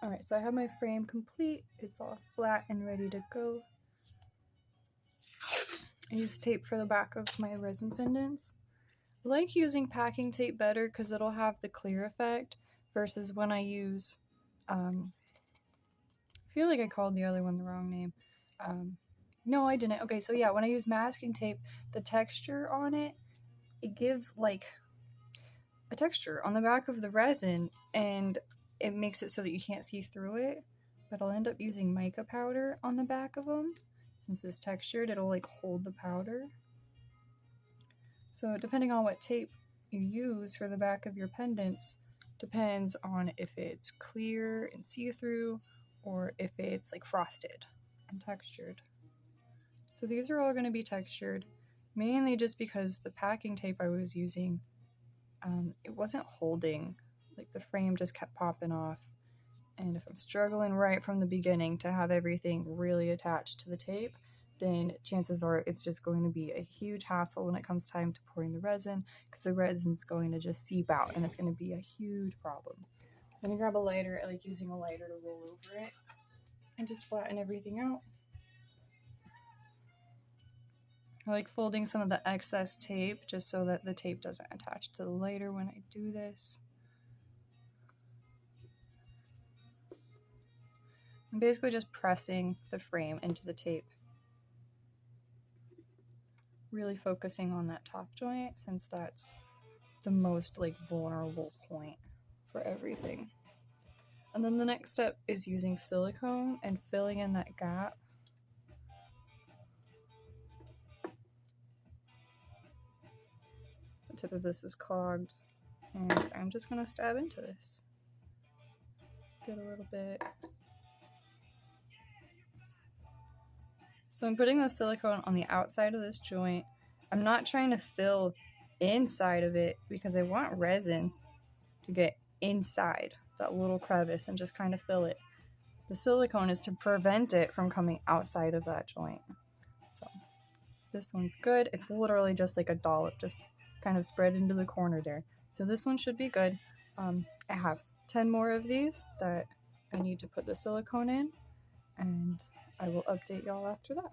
Alright, so I have my frame complete. It's all flat and ready to go. I use tape for the back of my resin pendants. I like using packing tape better because it'll have the clear effect versus when I use, I feel like I called the other one the wrong name. No, I didn't. Okay, so yeah, when I use masking tape, the texture on it, it gives like a texture on the back of the resin, and it makes it so that you can't see through it. But I'll end up using mica powder on the back of them. Since it's textured, it'll like hold the powder. So depending on what tape you use for the back of your pendants depends on if it's clear and see-through or if it's like frosted and textured. So these are all going to be textured, mainly just because the packing tape I was using, it wasn't holding, like the frame just kept popping off. And if I'm struggling right from the beginning to have everything really attached to the tape, then chances are it's just going to be a huge hassle when it comes time to pouring the resin, because the resin's going to just seep out and it's going to be a huge problem. I'm going to grab a lighter. I like using a lighter to roll over it and just flatten everything out. I like folding some of the excess tape just so that the tape doesn't attach to the lighter when I do this. I'm basically just pressing the frame into the tape. Really focusing on that top joint since that's the most like vulnerable point for everything. And then the next step is using silicone and filling in that gap. The tip of this is clogged, and I'm just gonna stab into this. Get a little bit. So I'm putting the silicone on the outside of this joint. I'm not trying to fill inside of it because I want resin to get inside that little crevice and just kind of fill it. The silicone is to prevent it from coming outside of that joint. So this one's good. It's literally just like a dollop, just kind of spread into the corner there. So this one should be good. I have 10 more of these that I need to put the silicone in, and I will update y'all after that.